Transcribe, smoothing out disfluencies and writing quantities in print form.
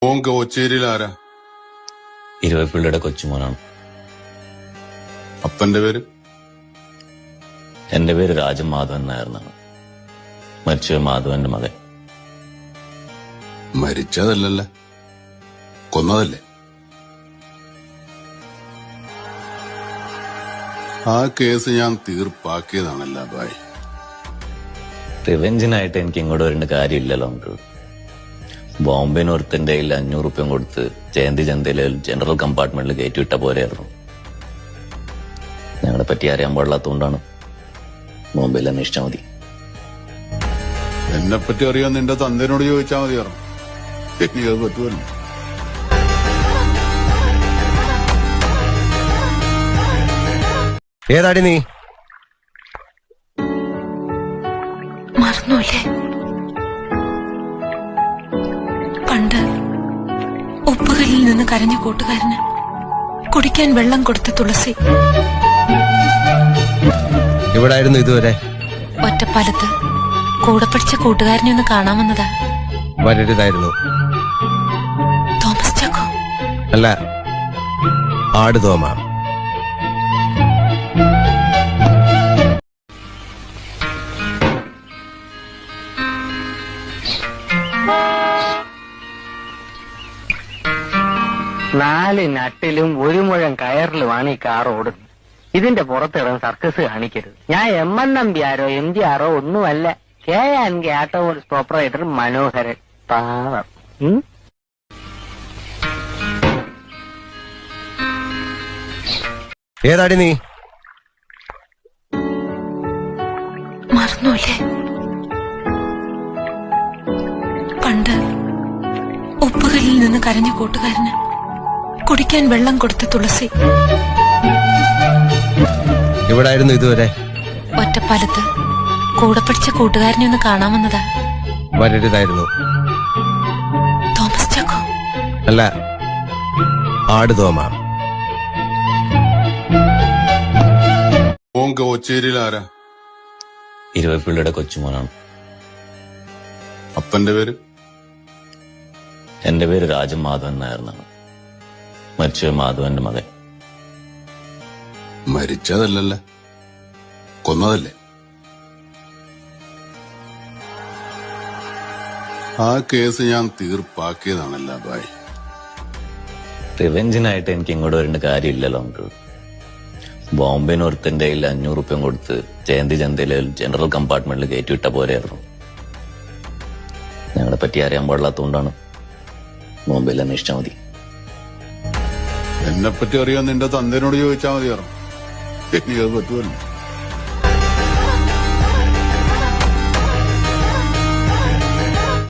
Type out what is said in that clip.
ഓൻ കോച്ചേരിയിൽ ആരാ? ഇരുവപ്പിള്ളിയുടെ കൊച്ചുമോനാണ്. അപ്പന്റെ പേര്? എന്റെ പേര് രാജൻ മാധവൻ നായർന്നാണ്. മരിച്ച മാധവന്റെ മകൻ. മരിച്ചതല്ലല്ലേ, കൊന്നതല്ലേ? ആ കേസ് ഞാൻ തീർപ്പാക്കിയതാണല്ല ബായ്. റിവെഞ്ചിനായിട്ട് എനിക്ക് ഇങ്ങോട്ട് വരേണ്ട കാര്യമില്ലല്ലോ. ബോംബെന്ന് ഒരുത്തന്റെ കയ്യിൽ 500 റുപ്യം കൊടുത്ത് ജയന്തി ചന്തയിലെ ജനറൽ കമ്പാർട്ട്മെന്റിൽ കയറ്റിവിട്ട പോലെയായിരുന്നു. ഞങ്ങളെ പറ്റി അറിയാൻ പാടില്ലാത്തതുകൊണ്ടാണ്. ബോംബെയിൽ അന്വേഷിച്ചാൽ മതി. എന്നെ പറ്റി അറിയാൻ നിന്റെ തന്തേനോട് ചോദിച്ചാൽ മതിയായിരുന്നു. എനിക്കത് പറ്റുമല്ലോ. ഏതാടി നീ? മറന്നൂല്ലേ? പണ്ട് ഉപ്പുകല്ലിൽ നിന്ന് കരഞ്ഞ കൂട്ടുകാരന് കുടിക്കാൻ വെള്ളം കൊടുത്ത തുളസി. എവിടായിരുന്നു ഇതുവരെ? ഒറ്റപ്പാലത്ത് കൂടെ പഠിച്ച കൂട്ടുകാരനെ ഒന്ന് കാണാമെന്നതാ. വരരുതായിരുന്നു. തോമസ് ചാക്കോ? അല്ല, ആട് തോമ. നാല് നട്ടിലും ഒരു മുഴം കയറിലുമാണ് ഈ കാർ ഓടുന്നത്. ഇതിന്റെ പുറത്തിടാൻ സർക്കസ് കാണിക്കരുത്. ഞാൻ എം.എൻ. നമ്പ്യാരോ എം.ജി.ആറോ ഒന്നുമല്ല. കെ.ആൻകെ ആട്ടോമോൾസ് ഓപ്പറേറ്റർ മനോഹരൻ. പാവം. ഏതാടി നീ? മറന്നൂല്ലേ? പണ്ട് ഉപ്പുകല്ലിൽ നിന്ന് കരഞ്ഞ കൂട്ടുകാരന് കുടിക്കാൻ വെള്ളം കൊടുത്ത തുളസി. എവിടായിരുന്നു ഇതുവരെ? ഒറ്റപ്പാലത്ത് കൂടെ പഠിച്ച കൂട്ടുകാരനെ ഒന്ന് കാണാമെന്നതാ. വരരുതായിരുന്നു. തോമസ് ചാക്കോ? അല്ല, ആട് തോമ. ഓൻ കോച്ചേരിയിൽ ആരാ? ഇരുവപ്പിള്ളിയുടെ കൊച്ചുമോനാണ്. അപ്പന്റെ പേര്? എന്റെ പേര് രാജൻ മാധവൻ നായർന്നാണ്. മരിച്ച മാധവന്റെ മകൻ. മരിച്ചതല്ലല്ലേ, കൊന്നതല്ലേ? ആ കേസ് ഞാൻ തീർപ്പാക്കിയതാണല്ല ബായ്. റിവെഞ്ചിനായിട്ട് എനിക്ക് ഇങ്ങോട്ട് വരേണ്ട കാര്യമില്ലല്ലോ. ബോംബെന്ന് ഒരുത്തന്റെ കയ്യിൽ 500 റുപ്യം കൊടുത്ത് ജയന്തി ചന്തയിലെ ജനറൽ കമ്പാർട്ട്മെന്റിൽ കയറ്റിവിട്ട പോലെയായിരുന്നു. ഞങ്ങളെ പറ്റി അറിയാൻ പാടില്ലാത്തതുകൊണ്ടാണ്. ബോംബെയിൽ അന്വേഷിച്ചാൽ മതി. എന്നെ പറ്റി അറിയാൻ നിന്റെ തന്തേനോട് ചോദിച്ചാൽ മതിയായിരുന്നു. എനിക്കത് പറ്റുമല്ലോ.